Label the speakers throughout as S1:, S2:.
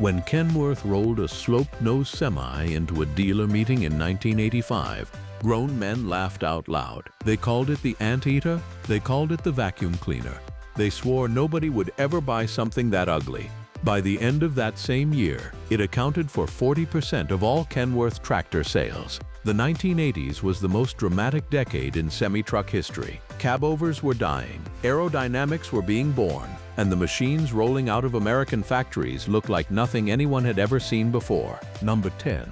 S1: When Kenworth rolled a sloped-nose semi into a dealer meeting in 1985, grown men laughed out loud. They called it the anteater, they called it the vacuum cleaner. They swore nobody would ever buy something that ugly. By the end of that same year, it accounted for 40% of all Kenworth tractor sales. The 1980s was the most dramatic decade in semi-truck history. Cabovers were dying, aerodynamics were being born, and the machines rolling out of American factories looked like nothing anyone had ever seen before. Number 10.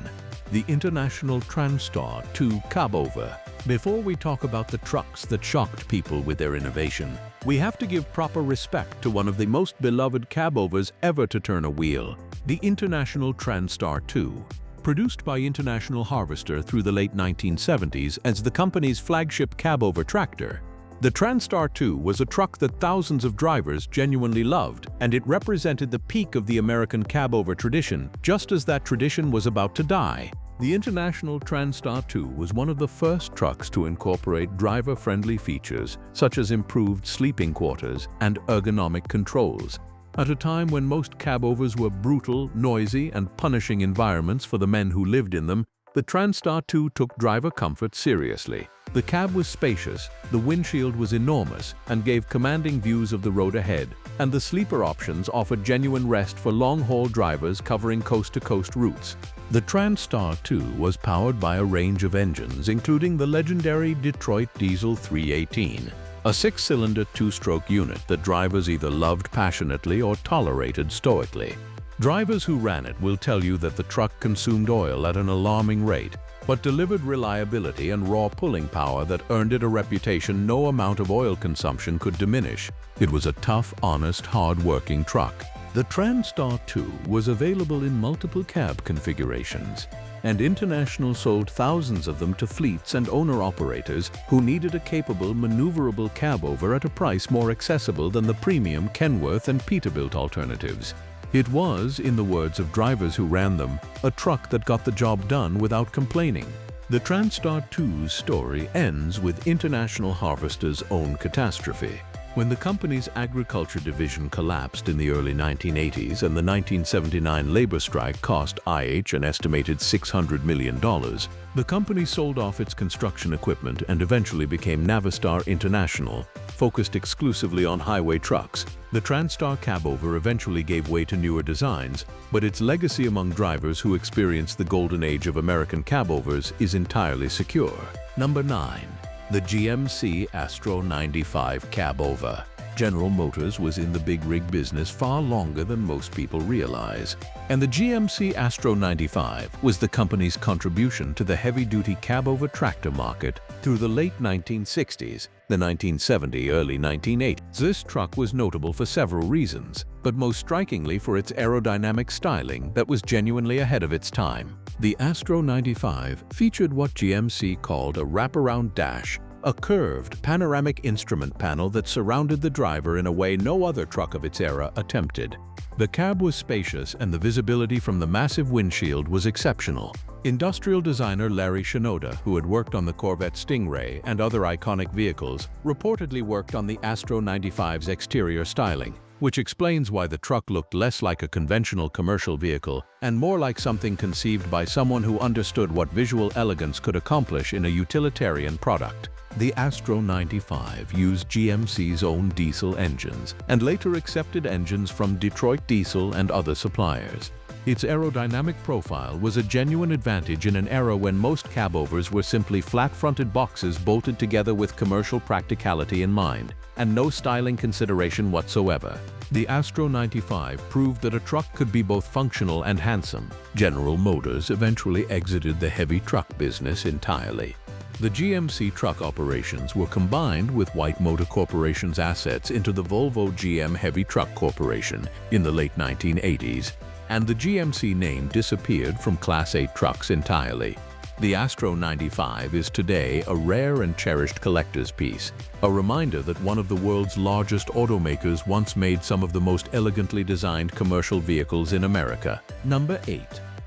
S1: The International Transstar 2 cabover. Before we talk about the trucks that shocked people with their innovation, we have to give proper respect to one of the most beloved cabovers ever to turn a wheel, the International Transstar 2. Produced by International Harvester through the late 1970s as the company's flagship cabover tractor, the Transstar 2 was a truck that thousands of drivers genuinely loved, and it represented the peak of the American cabover tradition, just as that tradition was about to die. The International Transstar 2 was one of the first trucks to incorporate driver-friendly features, such as improved sleeping quarters and ergonomic controls. At a time when most cabovers were brutal, noisy, and punishing environments for the men who lived in them, the Transstar 2 took driver comfort seriously. The cab was spacious, the windshield was enormous and gave commanding views of the road ahead, and the sleeper options offered genuine rest for long-haul drivers covering coast-to-coast routes. The Transstar 2 was powered by a range of engines, including the legendary Detroit Diesel 318, a six-cylinder two-stroke unit that drivers either loved passionately or tolerated stoically. Drivers who ran it will tell you that the truck consumed oil at an alarming rate, but delivered reliability and raw pulling power that earned it a reputation no amount of oil consumption could diminish. It was a tough, honest, hard-working truck. The Transstar 2 was available in multiple cab configurations, and International sold thousands of them to fleets and owner-operators who needed a capable, maneuverable cabover at a price more accessible than the premium Kenworth and Peterbilt alternatives. It was, in the words of drivers who ran them, a truck that got the job done without complaining. The Transstar 2's story ends with International Harvester's own catastrophe. When the company's agriculture division collapsed in the early 1980s and the 1979 labor strike cost IH an estimated $600 million, the company sold off its construction equipment and eventually became Navistar International, focused exclusively on highway trucks. The Transstar cabover eventually gave way to newer designs, but its legacy among drivers who experienced the golden age of American cabovers is entirely secure. Number 9. The GMC Astro 95 cabover. General Motors was in the big rig business far longer than most people realize, and the GMC Astro 95 was the company's contribution to the heavy-duty cabover tractor market through the late 1960s, the 1970s, early 1980s. This truck was notable for several reasons, but most strikingly for its aerodynamic styling that was genuinely ahead of its time. The Astro 95 featured what GMC called a wraparound dash, a curved, panoramic instrument panel that surrounded the driver in a way no other truck of its era attempted. The cab was spacious and the visibility from the massive windshield was exceptional. Industrial designer Larry Shinoda, who had worked on the Corvette Stingray and other iconic vehicles, reportedly worked on the Astro 95's exterior styling, which explains why the truck looked less like a conventional commercial vehicle and more like something conceived by someone who understood what visual elegance could accomplish in a utilitarian product. The Astro 95 used GMC's own diesel engines and later accepted engines from Detroit Diesel and other suppliers. Its aerodynamic profile was a genuine advantage in an era when most cabovers were simply flat-fronted boxes bolted together with commercial practicality in mind, and no styling consideration whatsoever. The Astro 95 proved that a truck could be both functional and handsome. General Motors eventually exited the heavy truck business entirely. The GMC truck operations were combined with White Motor Corporation's assets into the Volvo GM Heavy Truck Corporation in the late 1980s, and the GMC name disappeared from Class 8 trucks entirely. The Astro 95 is today a rare and cherished collector's piece, a reminder that one of the world's largest automakers once made some of the most elegantly designed commercial vehicles in America. Number 8.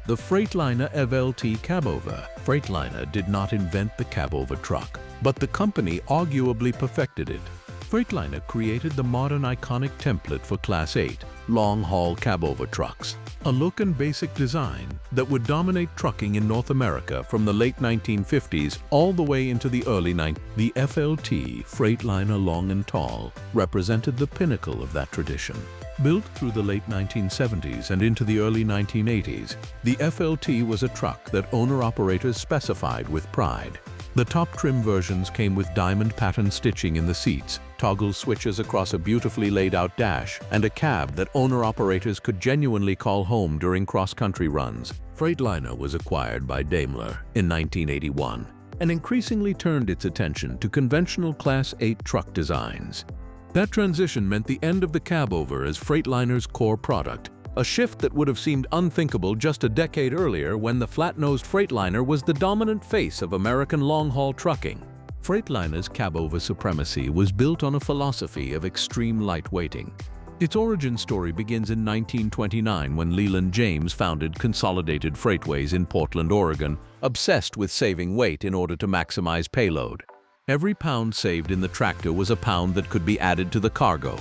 S1: The Freightliner FLT cabover. Freightliner did not invent the cabover truck, but the company arguably perfected it. Freightliner created the modern iconic template for Class 8 long-haul cabover trucks. A look and basic design that would dominate trucking in North America from the late 1950s all the way into the early 90s. The FLT, Freightliner Long and Tall, represented the pinnacle of that tradition. Built through the late 1970s and into the early 1980s, the FLT was a truck that owner-operators specified with pride. The top trim versions came with diamond pattern stitching in the seats, toggle switches across a beautifully laid-out dash, and a cab that owner-operators could genuinely call home during cross-country runs. Freightliner was acquired by Daimler in 1981 and increasingly turned its attention to conventional Class 8 truck designs. That transition meant the end of the cabover as Freightliner's core product, a shift that would have seemed unthinkable just a decade earlier when the flat-nosed Freightliner was the dominant face of American long-haul trucking. Freightliner's cabover supremacy was built on a philosophy of extreme lightweighting. Its origin story begins in 1929 when Leland James founded Consolidated Freightways in Portland, Oregon, obsessed with saving weight in order to maximize payload. Every pound saved in the tractor was a pound that could be added to the cargo.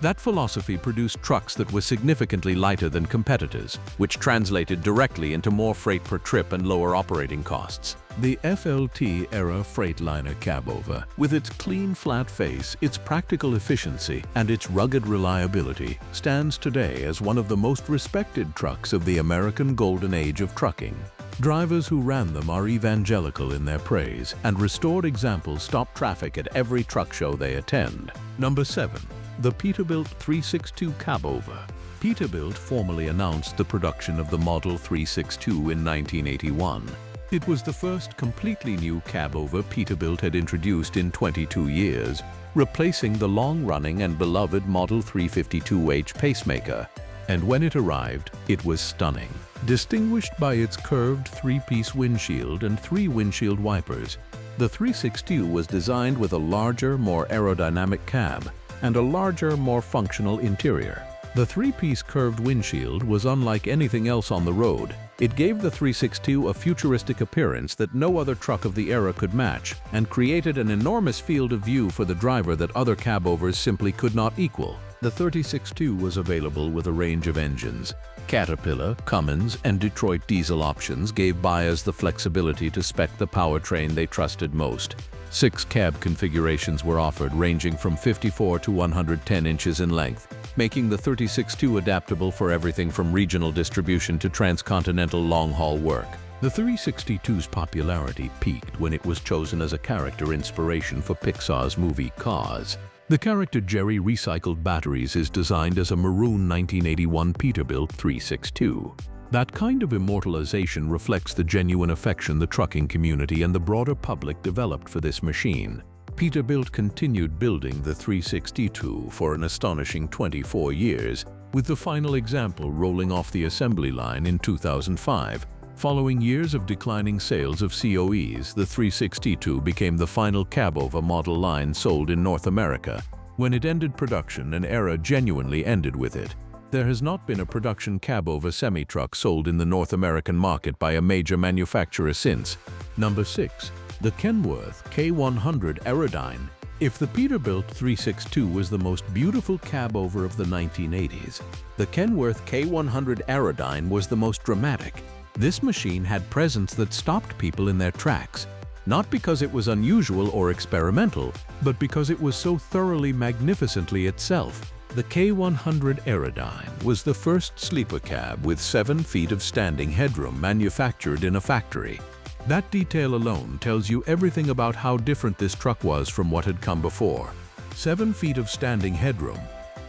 S1: That philosophy produced trucks that were significantly lighter than competitors, which translated directly into more freight per trip and lower operating costs. The FLT-era Freightliner cabover, with its clean flat face, its practical efficiency, and its rugged reliability, stands today as one of the most respected trucks of the American golden age of trucking. Drivers who ran them are evangelical in their praise, and restored examples stop traffic at every truck show they attend. Number 7. The Peterbilt 362 cabover. Peterbilt formally announced the production of the Model 362 in 1981. It was the first completely new cabover Peterbilt had introduced in 22 years, replacing the long-running and beloved Model 352H pacemaker. And when it arrived, it was stunning. Distinguished by its curved three-piece windshield and 3 windshield wipers, the 362 was designed with a larger, more aerodynamic cab and a larger, more functional interior. The 3-piece curved windshield was unlike anything else on the road. It gave the 362 a futuristic appearance that no other truck of the era could match, and created an enormous field of view for the driver that other cabovers simply could not equal. The 362 was available with a range of engines. Caterpillar, Cummins, and Detroit diesel options gave buyers the flexibility to spec the powertrain they trusted most. 6 cab configurations were offered, ranging from 54 to 110 inches in length, making the 362 adaptable for everything from regional distribution to transcontinental long-haul work. The 362's popularity peaked when it was chosen as a character inspiration for Pixar's movie Cars. The character Jerry recycled batteries is designed as a maroon 1981 Peterbilt 362. That kind of immortalization reflects the genuine affection the trucking community and the broader public developed for this machine. Peterbilt continued building the 362 for an astonishing 24 years, with the final example rolling off the assembly line in 2005. Following years of declining sales of COEs, the 362 became the final cabover model line sold in North America. When it ended production, an era genuinely ended with it. There has not been a production cabover semi-truck sold in the North American market by a major manufacturer since. Number 6. The Kenworth K100 Aerodyne. If the Peterbilt 362 was the most beautiful cabover of the 1980s, the Kenworth K100 Aerodyne was the most dramatic. This machine had presence that stopped people in their tracks, not because it was unusual or experimental, but because it was so thoroughly magnificently itself. The K100 Aerodyne was the first sleeper cab with 7 feet of standing headroom manufactured in a factory. That detail alone tells you everything about how different this truck was from what had come before. 7 feet of standing headroom.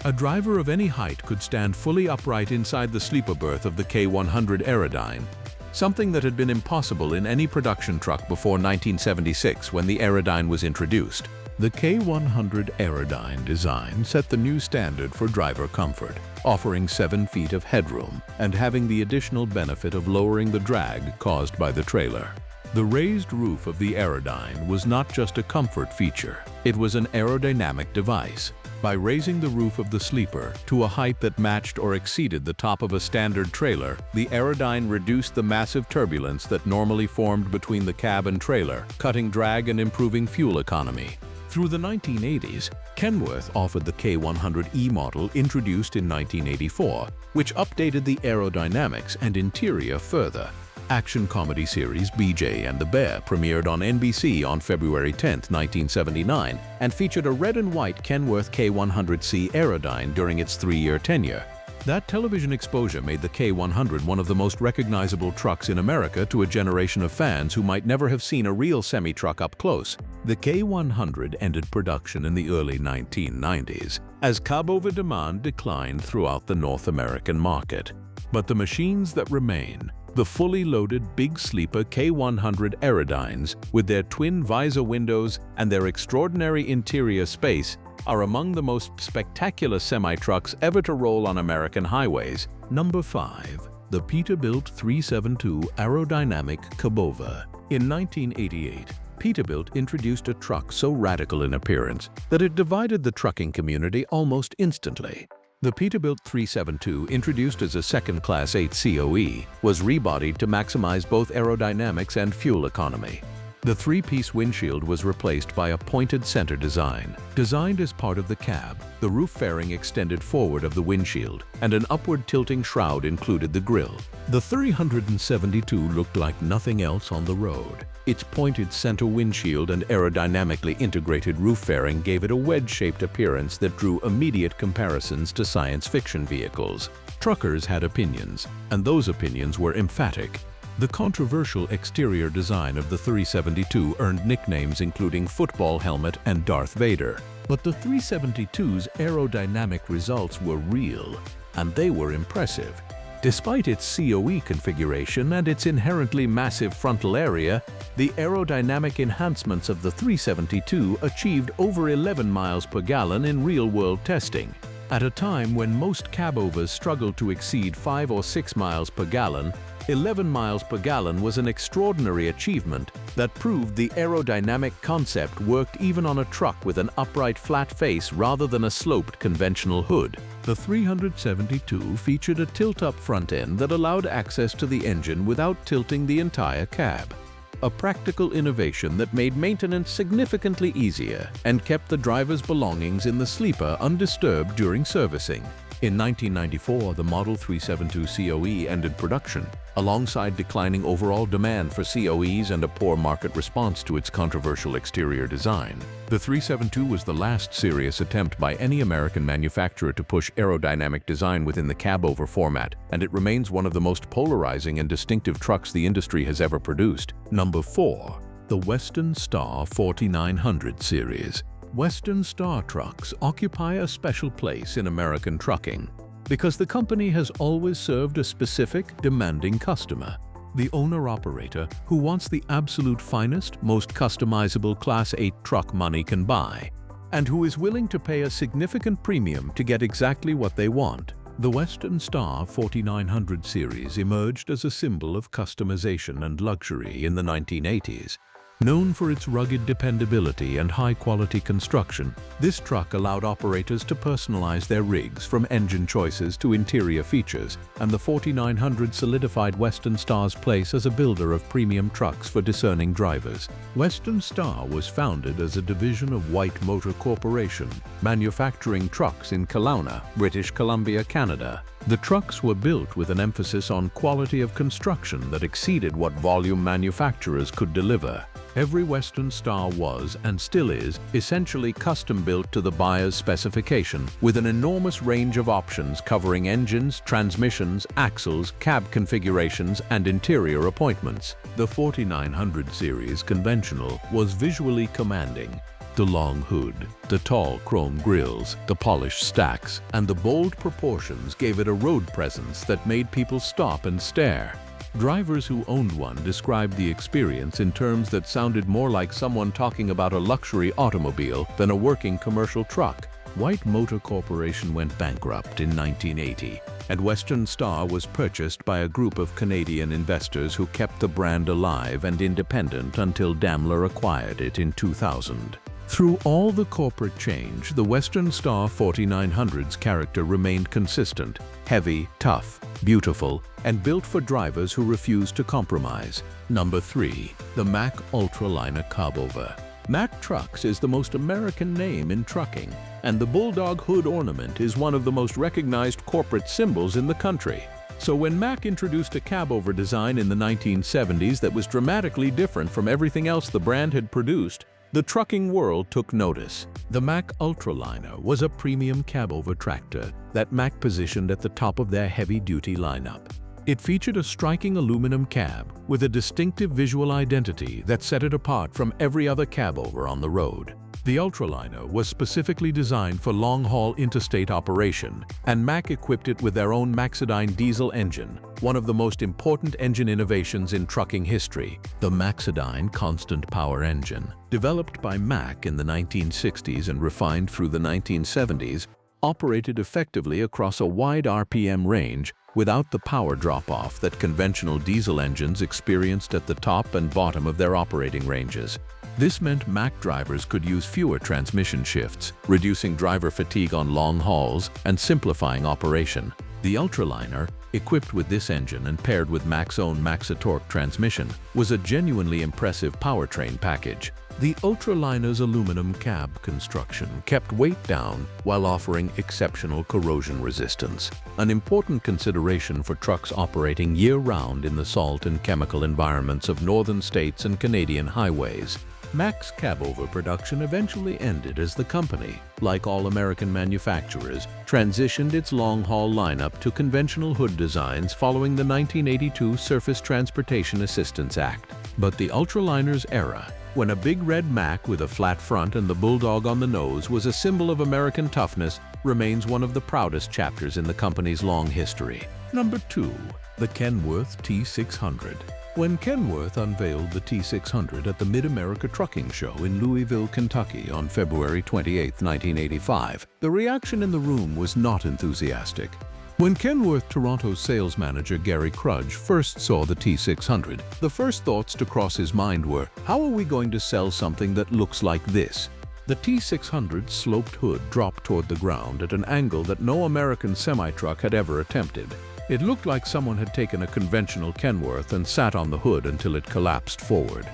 S1: A driver of any height could stand fully upright inside the sleeper berth of the K100 Aerodyne, something that had been impossible in any production truck before 1976 when the Aerodyne was introduced. The K100 Aerodyne design set the new standard for driver comfort, offering 7 feet of headroom and having the additional benefit of lowering the drag caused by the trailer. The raised roof of the Aerodyne was not just a comfort feature, it was an aerodynamic device. By raising the roof of the sleeper to a height that matched or exceeded the top of a standard trailer, the Aerodyne reduced the massive turbulence that normally formed between the cab and trailer, cutting drag and improving fuel economy. Through the 1980s, Kenworth offered the K100E model introduced in 1984, which updated the aerodynamics and interior further. Action comedy series BJ and the Bear premiered on NBC on February 10, 1979, and featured a red and white Kenworth K100C Aerodyne during its 3-year tenure. That television exposure made the K100 one of the most recognizable trucks in America to a generation of fans who might never have seen a real semi-truck up close. The K100 ended production in the early 1990s as cabover demand declined throughout the North American market. But the machines that remain, the fully loaded big sleeper K100 Aerodynes with their twin visor windows and their extraordinary interior space, are among the most spectacular semi-trucks ever to roll on American highways. Number 5. The Peterbilt 372 Aerodynamic Cabover. In 1988, Peterbilt introduced a truck so radical in appearance that it divided the trucking community almost instantly. The Peterbilt 372, introduced as a second Class 8 COE, was rebodied to maximize both aerodynamics and fuel economy. The 3-piece windshield was replaced by a pointed center design. Designed as part of the cab, the roof fairing extended forward of the windshield, and an upward tilting shroud included the grille. The 372 looked like nothing else on the road. Its pointed center windshield and aerodynamically integrated roof fairing gave it a wedge-shaped appearance that drew immediate comparisons to science fiction vehicles. Truckers had opinions, and those opinions were emphatic. The controversial exterior design of the 372 earned nicknames including Football Helmet and Darth Vader. But the 372's aerodynamic results were real, and they were impressive. Despite its COE configuration and its inherently massive frontal area, the aerodynamic enhancements of the 372 achieved over 11 miles per gallon in real-world testing. At a time when most cabovers struggled to exceed 5 or 6 miles per gallon, 11 miles per gallon was an extraordinary achievement that proved the aerodynamic concept worked even on a truck with an upright flat face rather than a sloped conventional hood. The 372 featured a tilt-up front end that allowed access to the engine without tilting the entire cab. A practical innovation that made maintenance significantly easier and kept the driver's belongings in the sleeper undisturbed during servicing. In 1994, the Model 372 COE ended production, alongside declining overall demand for COEs and a poor market response to its controversial exterior design. The 372 was the last serious attempt by any American manufacturer to push aerodynamic design within the cabover format, and it remains one of the most polarizing and distinctive trucks the industry has ever produced. Number 4. The Western Star 4900 series. Western Star trucks occupy a special place in American trucking because the company has always served a specific, demanding customer, the owner-operator who wants the absolute finest, most customizable Class 8 truck money can buy, and who is willing to pay a significant premium to get exactly what they want. The Western Star 4900 series emerged as a symbol of customization and luxury in the 1980s. Known for its rugged dependability and high-quality construction, this truck allowed operators to personalize their rigs from engine choices to interior features, and the 4900 solidified Western Star's place as a builder of premium trucks for discerning drivers. Western Star was founded as a division of White Motor Corporation, manufacturing trucks in Kelowna, British Columbia, Canada. The trucks were built with an emphasis on quality of construction that exceeded what volume manufacturers could deliver. Every Western Star was, and still is, essentially custom-built to the buyer's specification, with an enormous range of options covering engines, transmissions, axles, cab configurations, and interior appointments. The 4900 series conventional was visually commanding. The long hood, the tall chrome grills, the polished stacks, and the bold proportions gave it a road presence that made people stop and stare. Drivers who owned one described the experience in terms that sounded more like someone talking about a luxury automobile than a working commercial truck. White Motor Corporation went bankrupt in 1980, and Western Star was purchased by a group of Canadian investors who kept the brand alive and independent until Daimler acquired it in 2000. Through all the corporate change, the Western Star 4900's character remained consistent, heavy, tough, beautiful, and built for drivers who refuse to compromise. Number 3. The Mack Ultraliner Cabover. Mack Trucks is the most American name in trucking, and the bulldog hood ornament is one of the most recognized corporate symbols in the country. So when Mack introduced a cabover design in the 1970s that was dramatically different from everything else the brand had produced, the trucking world took notice. The Mack Ultraliner was a premium cabover tractor that Mack positioned at the top of their heavy-duty lineup. It featured a striking aluminum cab with a distinctive visual identity that set it apart from every other cabover on the road. The Ultraliner was specifically designed for long-haul interstate operation, and Mack equipped it with their own Maxidyne diesel engine, one of the most important engine innovations in trucking history. The Maxidyne constant power engine, developed by Mack in the 1960s and refined through the 1970s, operated effectively across a wide RPM range without the power drop-off that conventional diesel engines experienced at the top and bottom of their operating ranges. This meant Mack drivers could use fewer transmission shifts, reducing driver fatigue on long hauls and simplifying operation. The Ultraliner, equipped with this engine and paired with Mack's own Maxitorque transmission, was a genuinely impressive powertrain package. The Ultraliner's aluminum cab construction kept weight down while offering exceptional corrosion resistance, an important consideration for trucks operating year-round in the salt and chemical environments of northern states and Canadian highways. Mack's cabover production eventually ended as the company, like all American manufacturers, transitioned its long-haul lineup to conventional hood designs following the 1982 Surface Transportation Assistance Act. But the Ultraliner's era, when a big red Mack with a flat front and the bulldog on the nose was a symbol of American toughness, remains one of the proudest chapters in the company's long history. Number 2. The Kenworth T600. When Kenworth unveiled the T600 at the Mid-America Trucking Show in Louisville, Kentucky on February 28, 1985, the reaction in the room was not enthusiastic. When Kenworth Toronto's sales manager Gary Krudge first saw the T600, the first thoughts to cross his mind were, how are we going to sell something that looks like this? The T600's sloped hood dropped toward the ground at an angle that no American semi-truck had ever attempted. It looked like someone had taken a conventional Kenworth and sat on the hood until it collapsed forward.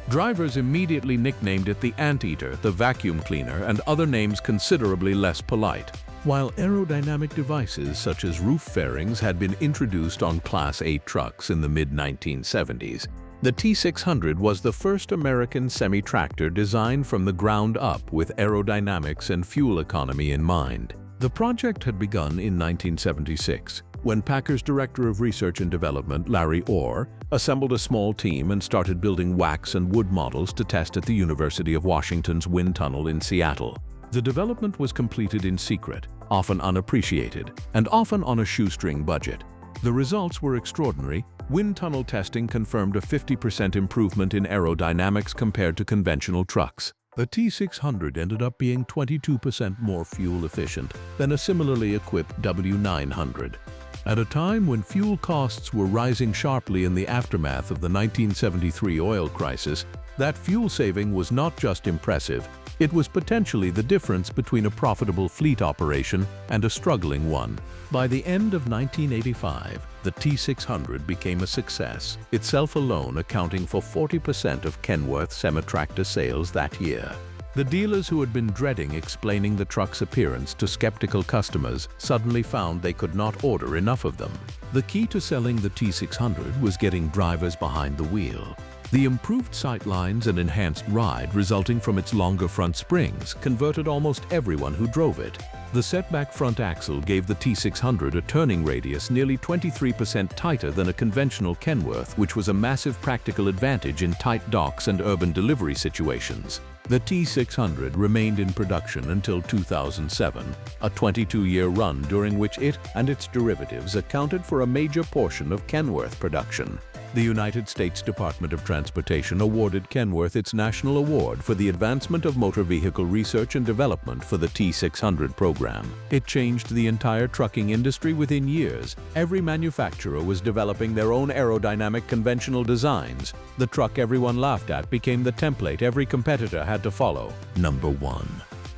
S1: Drivers immediately nicknamed it the Anteater, the vacuum cleaner, and other names considerably less polite. While aerodynamic devices such as roof fairings had been introduced on Class 8 trucks in the mid-1970s, the T600 was the first American semi-tractor designed from the ground up with aerodynamics and fuel economy in mind. The project had begun in 1976, when Packer's Director of Research and Development, Larry Orr, assembled a small team and started building wax and wood models to test at the University of Washington's wind tunnel in Seattle. The development was completed in secret, often unappreciated, and often on a shoestring budget. The results were extraordinary. Wind tunnel testing confirmed a 50% improvement in aerodynamics compared to conventional trucks. The T600 ended up being 22% more fuel efficient than a similarly equipped W900. At a time when fuel costs were rising sharply in the aftermath of the 1973 oil crisis, that fuel saving was not just impressive, it was potentially the difference between a profitable fleet operation and a struggling one. By the end of 1985, the T600 became a success, itself alone accounting for 40% of Kenworth semi-tractor sales that year. The dealers who had been dreading explaining the truck's appearance to skeptical customers suddenly found they could not order enough of them. The key to selling the T600 was getting drivers behind the wheel. The improved sightlines and enhanced ride resulting from its longer front springs converted almost everyone who drove it. The setback front axle gave the T600 a turning radius nearly 23% tighter than a conventional Kenworth, which was a massive practical advantage in tight docks and urban delivery situations. The T600 remained in production until 2007, a 22-year run during which it and its derivatives accounted for a major portion of Kenworth production. The United States Department of Transportation awarded Kenworth its National Award for the Advancement of Motor Vehicle Research and Development for the T600 program. It changed the entire trucking industry within years. Every manufacturer was developing their own aerodynamic conventional designs. The truck everyone laughed at became the template every competitor had to follow. Number 1.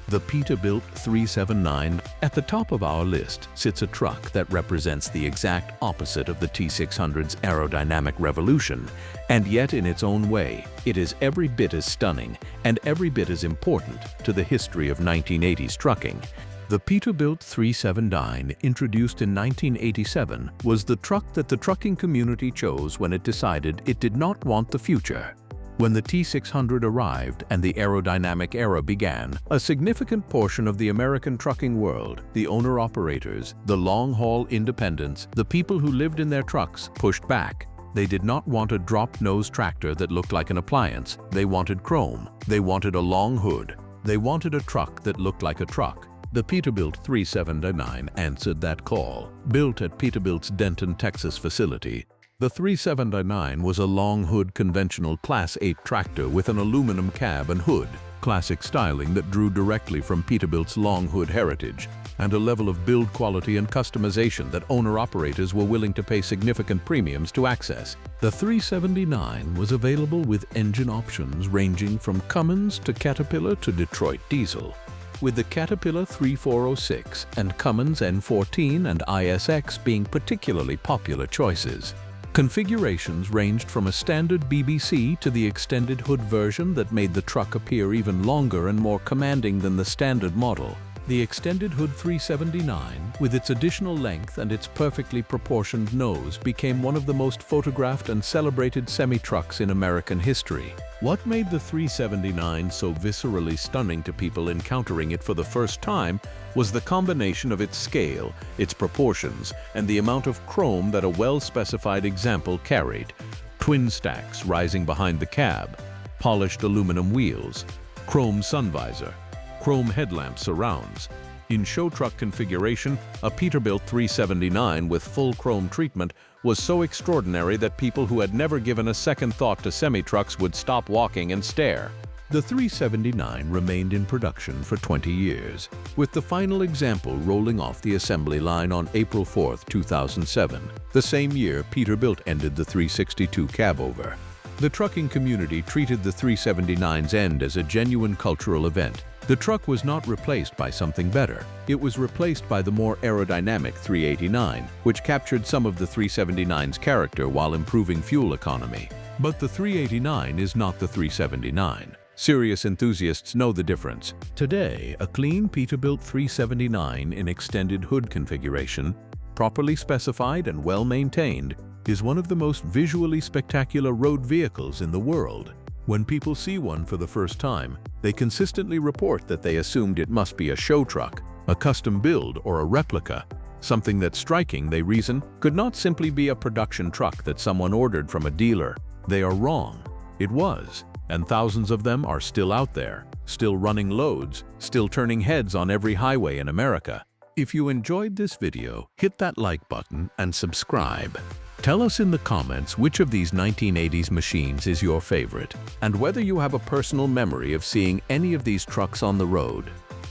S1: The Peterbilt 379. At the top of our list sits a truck that represents the exact opposite of the T600's aerodynamic revolution, and yet in its own way, it is every bit as stunning and every bit as important to the history of 1980s trucking. The Peterbilt 379, introduced in 1987, was the truck that the trucking community chose when it decided it did not want the future. When the T600 arrived and the aerodynamic era began, a significant portion of the American trucking world, the owner-operators, the long-haul independents, the people who lived in their trucks, pushed back. They did not want a drop-nose tractor that looked like an appliance. They wanted chrome. They wanted a long hood. They wanted a truck that looked like a truck. The Peterbilt 379 answered that call. Built at Peterbilt's Denton, Texas facility, the 379 was a long-hood conventional Class 8 tractor with an aluminum cab and hood, classic styling that drew directly from Peterbilt's long hood heritage, and a level of build quality and customization that owner-operators were willing to pay significant premiums to access. The 379 was available with engine options ranging from Cummins to Caterpillar to Detroit diesel, with the Caterpillar 3406 and Cummins N14 and ISX being particularly popular choices. Configurations ranged from a standard BBC to the extended hood version that made the truck appear even longer and more commanding than the standard model. The extended hood 379, with its additional length and its perfectly proportioned nose, became one of the most photographed and celebrated semi-trucks in American history. What made the 379 so viscerally stunning to people encountering it for the first time was the combination of its scale, its proportions, and the amount of chrome that a well-specified example carried. Twin stacks rising behind the cab, polished aluminum wheels, chrome sun visor, chrome headlamp surrounds. In show truck configuration, a Peterbilt 379 with full chrome treatment was so extraordinary that people who had never given a second thought to semi-trucks would stop walking and stare. The 379 remained in production for 20 years, with the final example rolling off the assembly line on April 4, 2007. The same year, Peterbilt ended the 362 cabover. The trucking community treated the 379's end as a genuine cultural event. The truck was not replaced by something better. It was replaced by the more aerodynamic 389, which captured some of the 379's character while improving fuel economy. But the 389 is not the 379. Serious enthusiasts know the difference. Today, a clean Peterbilt 379 in extended hood configuration, properly specified and well-maintained, is one of the most visually spectacular road vehicles in the world. When people see one for the first time, they consistently report that they assumed it must be a show truck, a custom build, or a replica. Something that's striking, they reason, could not simply be a production truck that someone ordered from a dealer. They are wrong. It was, and thousands of them are still out there, still running loads, still turning heads on every highway in America. If you enjoyed this video, hit that like button and subscribe. Tell us in the comments which of these 1980s machines is your favorite, and whether you have a personal memory of seeing any of these trucks on the road.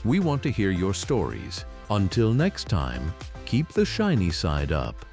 S1: We want to hear your stories. Until next time, keep the shiny side up.